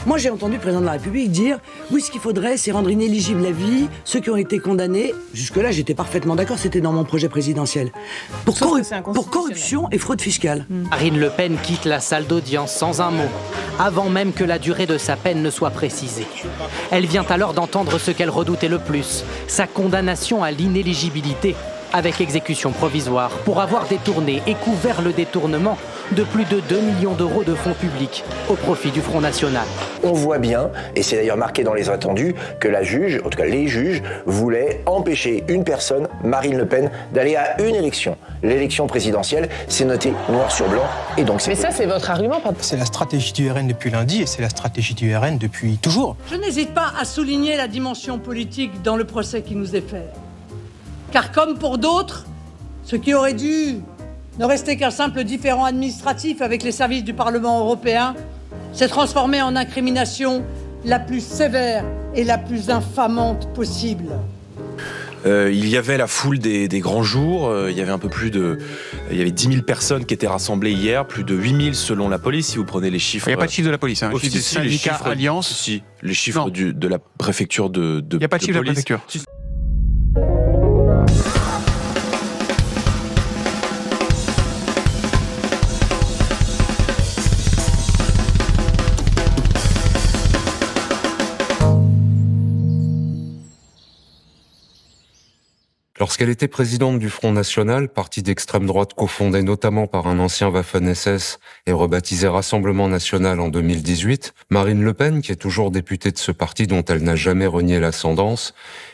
Moi, j'ai entendu le président de la République dire « Oui, ce qu'il faudrait, c'est rendre inéligible à vie ceux qui ont été condamnés. » Jusque-là, j'étais parfaitement d'accord, c'était dans mon projet présidentiel. Pour corruption et fraude fiscale. Marine Le Pen quitte la salle d'audience sans un mot, avant même que la durée de sa peine ne soit précisée. Elle vient alors d'entendre ce qu'elle redoutait le plus, sa condamnation à l'inéligibilité, avec exécution provisoire, pour avoir détourné et couvert le détournement de plus de 2 millions d'euros de fonds publics au profit du Front National. On voit bien, et c'est d'ailleurs marqué dans les attendus, que la juge, en tout cas les juges, voulaient empêcher une personne, Marine Le Pen, d'aller à une élection. L'élection présidentielle, c'est noté noir sur blanc, et donc c'est... Mais ça, c'est votre argument, pardon. C'est la stratégie du RN depuis lundi, et c'est la stratégie du RN depuis toujours. Je n'hésite pas à souligner la dimension politique dans le procès qui nous est fait. Car comme pour d'autres, ce qui aurait dû ne rester qu'un simple différend administratif avec les services du Parlement européen s'est transformé en incrimination la plus sévère et la plus infamante possible. Il y avait la foule des grands jours, il y avait il y avait 10 000 personnes qui étaient rassemblées hier, plus de 8 000 selon la police, si vous prenez les chiffres. Il n'y a pas de chiffre de la police, les chiffre des syndicats Alliance. Si, les chiffres de la préfecture de police. Il n'y a pas de chiffre de la préfecture. Lorsqu'elle était présidente du Front National, parti d'extrême droite cofondé notamment par un ancien Waffen-SS et rebaptisé Rassemblement National en 2018, Marine Le Pen, qui est toujours députée de ce parti dont elle n'a jamais renié l'ascendance,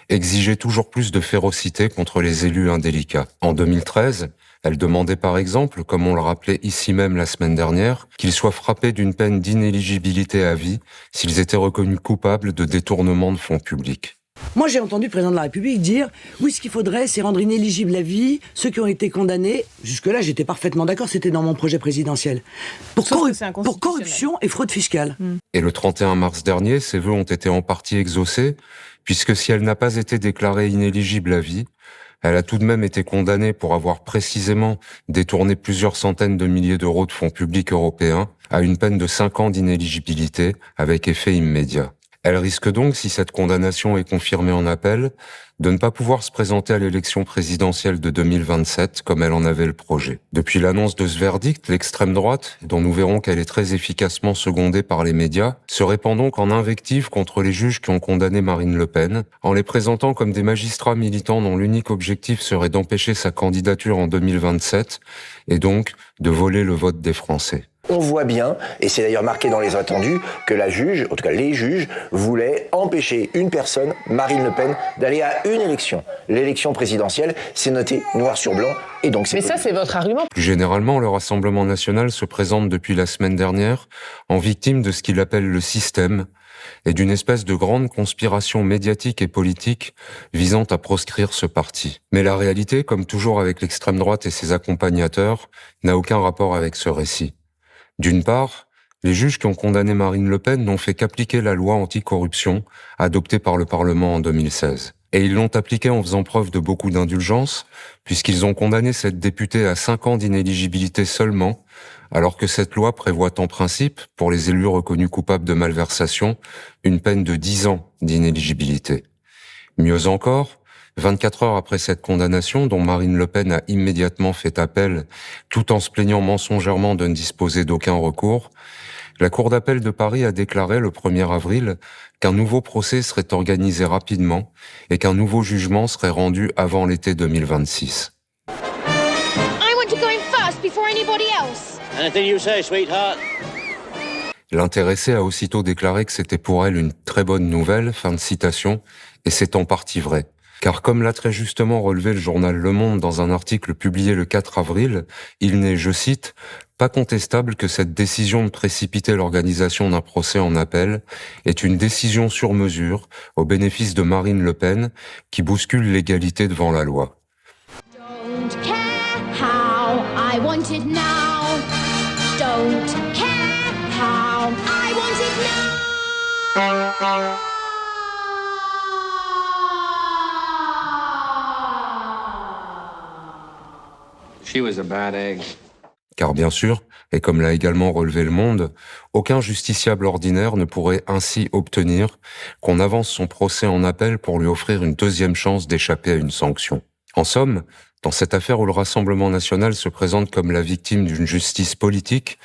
exigeait toujours plus de férocité contre les élus indélicats. En 2013, elle demandait par exemple, comme on le rappelait ici même la semaine dernière, qu'ils soient frappés d'une peine d'inéligibilité à vie s'ils étaient reconnus coupables de détournement de fonds publics. Moi, j'ai entendu le président de la République dire « Oui, ce qu'il faudrait, c'est rendre inéligible à vie ceux qui ont été condamnés. » Jusque-là, j'étais parfaitement d'accord, c'était dans mon projet présidentiel. Pour corruption et fraude fiscale. Et le 31 mars dernier, ces vœux ont été en partie exaucés, puisque si elle n'a pas été déclarée inéligible à vie, elle a tout de même été condamnée pour avoir précisément détourné plusieurs centaines de milliers d'euros de fonds publics européens à une peine de 5 ans d'inéligibilité avec effet immédiat. Elle risque donc, si cette condamnation est confirmée en appel, de ne pas pouvoir se présenter à l'élection présidentielle de 2027 comme elle en avait le projet. Depuis l'annonce de ce verdict, l'extrême droite, dont nous verrons qu'elle est très efficacement secondée par les médias, se répand donc en invective contre les juges qui ont condamné Marine Le Pen, en les présentant comme des magistrats militants dont l'unique objectif serait d'empêcher sa candidature en 2027 et donc de voler le vote des Français. On voit bien, et c'est d'ailleurs marqué dans les attendus, que la juge, en tout cas les juges, voulaient empêcher une personne, Marine Le Pen, d'aller à une élection. L'élection présidentielle, c'est noté noir sur blanc, et donc c'est... Mais ça, c'est votre argument. Plus généralement, le Rassemblement National se présente depuis la semaine dernière en victime de ce qu'il appelle le système et d'une espèce de grande conspiration médiatique et politique visant à proscrire ce parti. Mais la réalité, comme toujours avec l'extrême droite et ses accompagnateurs, n'a aucun rapport avec ce récit. D'une part, les juges qui ont condamné Marine Le Pen n'ont fait qu'appliquer la loi anticorruption adoptée par le Parlement en 2016. Et ils l'ont appliquée en faisant preuve de beaucoup d'indulgence, puisqu'ils ont condamné cette députée à 5 ans d'inéligibilité seulement, alors que cette loi prévoit en principe, pour les élus reconnus coupables de malversation, une peine de 10 ans d'inéligibilité. Mieux encore, 24 heures après cette condamnation, dont Marine Le Pen a immédiatement fait appel, tout en se plaignant mensongèrement de ne disposer d'aucun recours, la Cour d'appel de Paris a déclaré le 1er avril qu'un nouveau procès serait organisé rapidement et qu'un nouveau jugement serait rendu avant l'été 2026. I want to go in first before anybody else. Anything you say, sweetheart. L'intéressée a aussitôt déclaré que c'était pour elle une très bonne nouvelle, fin de citation, et c'est en partie vrai. Car comme l'a très justement relevé le journal Le Monde dans un article publié le 4 avril, il n'est, je cite, « pas contestable que cette décision de précipiter l'organisation d'un procès en appel est une décision sur mesure au bénéfice de Marine Le Pen qui bouscule l'égalité devant la loi. » Don't care how I want it now. Don't care how I want it now. She was a bad egg. Car bien sûr, et comme l'a également relevé Le Monde, aucun justiciable ordinaire ne pourrait ainsi obtenir qu'on avance son procès en appel pour lui offrir une deuxième chance d'échapper à une sanction. En somme, dans cette affaire où le Rassemblement national se présente comme la victime d'une justice politique,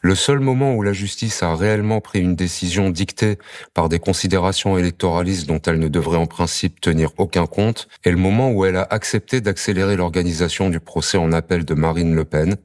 le seul moment où la justice a réellement pris une décision dictée par des considérations électoralistes dont elle ne devrait en principe tenir aucun compte est le moment où elle a accepté d'accélérer l'organisation du procès en appel de Marine Le Pen,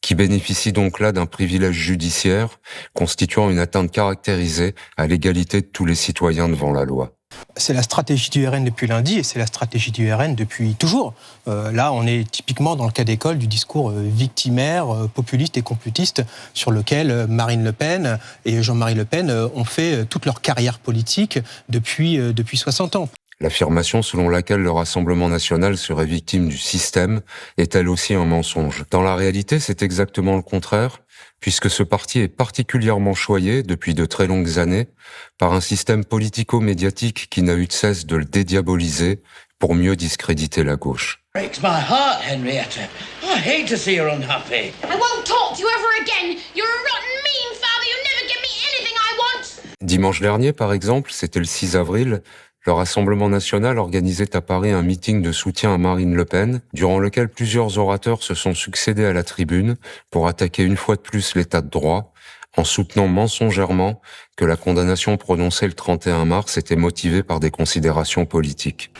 qui bénéficie donc là d'un privilège judiciaire constituant une atteinte caractérisée à l'égalité de tous les citoyens devant la loi. C'est la stratégie du RN depuis lundi et c'est la stratégie du RN depuis toujours. Là, on est typiquement dans le cas d'école du discours victimaire, populiste et complotiste sur lequel Marine Le Pen et Jean-Marie Le Pen ont fait toute leur carrière politique depuis 60 ans. L'affirmation selon laquelle le Rassemblement national serait victime du système est elle aussi un mensonge. Dans la réalité, c'est exactement le contraire, puisque ce parti est particulièrement choyé, depuis de très longues années, par un système politico-médiatique qui n'a eu de cesse de le dédiaboliser pour mieux discréditer la gauche. Breaks my heart, Henrietta. I hate to see her unhappy. I won't talk to you ever again. You're a rotten, mean father. You never give me anything I want. Dimanche dernier, par exemple, c'était le 6 avril, le Rassemblement national organisait à Paris un meeting de soutien à Marine Le Pen, durant lequel plusieurs orateurs se sont succédés à la tribune pour attaquer une fois de plus l'état de droit, en soutenant mensongèrement que la condamnation prononcée le 31 mars était motivée par des considérations politiques.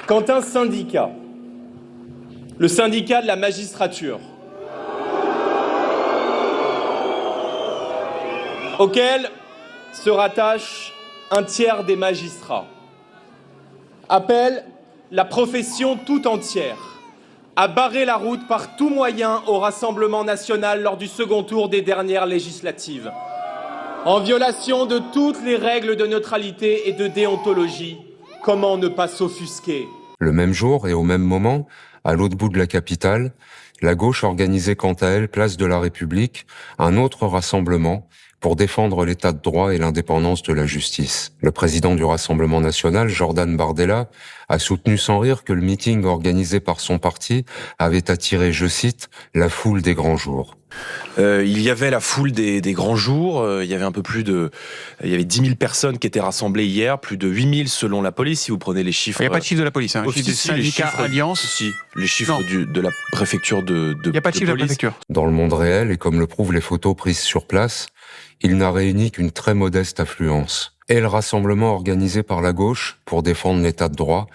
Quand un syndicat, le syndicat de la magistrature, auquel se rattache un tiers des magistrats, appelle la profession tout entière à barrer la route par tout moyen au Rassemblement national lors du second tour des dernières législatives, en violation de toutes les règles de neutralité et de déontologie. Comment ne pas s'offusquer ? Le même jour et au même moment, à l'autre bout de la capitale, la gauche organisait quant à elle, place de la République, un autre rassemblement pour défendre l'état de droit et l'indépendance de la justice. Le président du Rassemblement national, Jordan Bardella, a soutenu sans rire que le meeting organisé par son parti avait attiré, je cite, la foule des grands jours. Il y avait la foule des grands jours, il y avait il y avait 10 000 personnes qui étaient rassemblées hier, plus de 8 000 selon la police, si vous prenez les chiffres. Il n'y a pas de chiffre de la police, hein. Les chiffres Alliance. Si, les chiffres de la préfecture de Il n'y a pas de chiffre de la préfecture. Dans le monde réel, et comme le prouvent les photos prises sur place, il n'a réuni qu'une très modeste affluence. Et le rassemblement organisé par la gauche pour défendre l'état de droit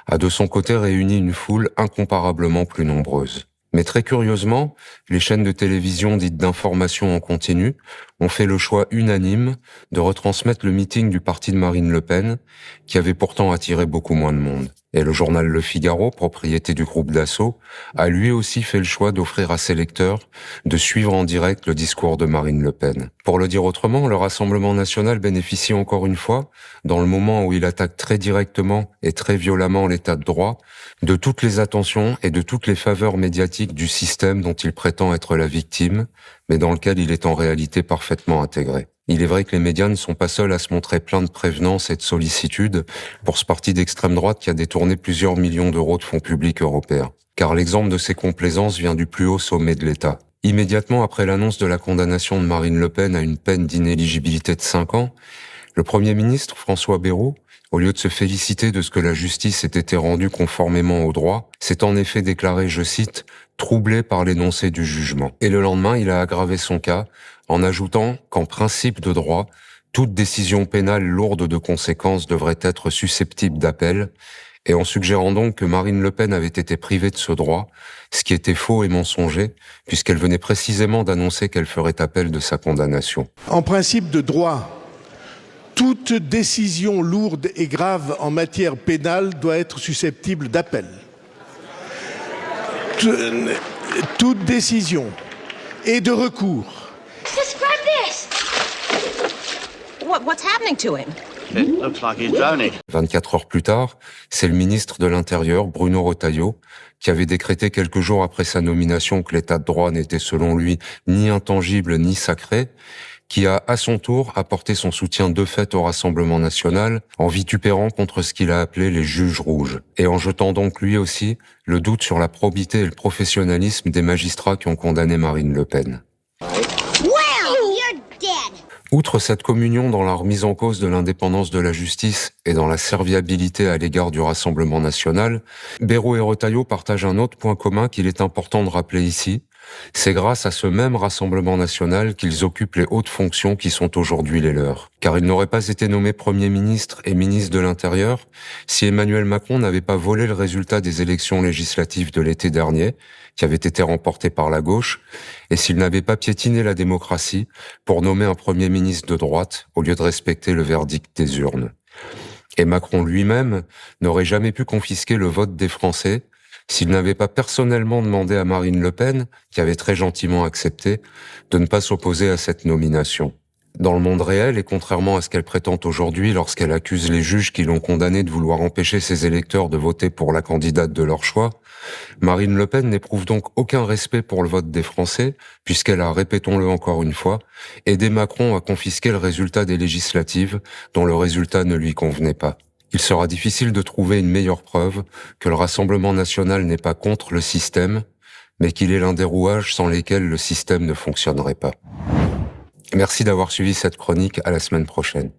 a de son côté réuni une foule incomparablement plus nombreuse. Mais très curieusement, les chaînes de télévision dites d'information en continu ont fait le choix unanime de retransmettre le meeting du parti de Marine Le Pen, qui avait pourtant attiré beaucoup moins de monde. Et le journal Le Figaro, propriété du groupe Dassault, a lui aussi fait le choix d'offrir à ses lecteurs de suivre en direct le discours de Marine Le Pen. Pour le dire autrement, le Rassemblement national bénéficie encore une fois, dans le moment où il attaque très directement et très violemment l'état de droit, de toutes les attentions et de toutes les faveurs médiatiques du système dont il prétend être la victime, mais dans lequel il est en réalité parfaitement intégré. Il est vrai que les médias ne sont pas seuls à se montrer pleins de prévenance et de sollicitude pour ce parti d'extrême droite qui a détourné plusieurs millions d'euros de fonds publics européens. Car l'exemple de ces complaisances vient du plus haut sommet de l'État. Immédiatement après l'annonce de la condamnation de Marine Le Pen à une peine d'inéligibilité de 5 ans, le Premier ministre, François Bayrou, au lieu de se féliciter de ce que la justice ait été rendue conformément au droit, s'est en effet déclaré, je cite, « troublé par l'énoncé du jugement ». Et le lendemain, il a aggravé son cas en ajoutant qu'en principe de droit, toute décision pénale lourde de conséquences devrait être susceptible d'appel, et en suggérant donc que Marine Le Pen avait été privée de ce droit, ce qui était faux et mensonger, puisqu'elle venait précisément d'annoncer qu'elle ferait appel de sa condamnation. En principe de droit, toute décision lourde et grave en matière pénale doit être susceptible d'appel. Toute décision et de recours. Describe this. What's happening to him? It looks like he's drowning. 24 heures plus tard, c'est le ministre de l'Intérieur, Bruno Retailleau, qui avait décrété quelques jours après sa nomination que l'état de droit n'était selon lui ni intangible ni sacré, qui a, à son tour, apporté son soutien de fait au Rassemblement national en vitupérant contre ce qu'il a appelé les juges rouges, et en jetant donc lui aussi le doute sur la probité et le professionnalisme des magistrats qui ont condamné Marine Le Pen. Outre cette communion dans la remise en cause de l'indépendance de la justice et dans la serviabilité à l'égard du Rassemblement national, Bayrou et Retailleau partagent un autre point commun qu'il est important de rappeler ici. C'est grâce à ce même Rassemblement national qu'ils occupent les hautes fonctions qui sont aujourd'hui les leurs. Car ils n'auraient pas été nommés Premier ministre et ministre de l'Intérieur si Emmanuel Macron n'avait pas volé le résultat des élections législatives de l'été dernier, qui avaient été remportées par la gauche, et s'il n'avait pas piétiné la démocratie pour nommer un Premier ministre de droite au lieu de respecter le verdict des urnes. Et Macron lui-même n'aurait jamais pu confisquer le vote des Français s'il n'avait pas personnellement demandé à Marine Le Pen, qui avait très gentiment accepté, de ne pas s'opposer à cette nomination. Dans le monde réel, et contrairement à ce qu'elle prétend aujourd'hui lorsqu'elle accuse les juges qui l'ont condamnée de vouloir empêcher ses électeurs de voter pour la candidate de leur choix, Marine Le Pen n'éprouve donc aucun respect pour le vote des Français, puisqu'elle a, répétons-le encore une fois, aidé Macron à confisquer le résultat des législatives, dont le résultat ne lui convenait pas. Il sera difficile de trouver une meilleure preuve que le Rassemblement national n'est pas contre le système, mais qu'il est l'un des rouages sans lesquels le système ne fonctionnerait pas. Merci d'avoir suivi cette chronique, à la semaine prochaine.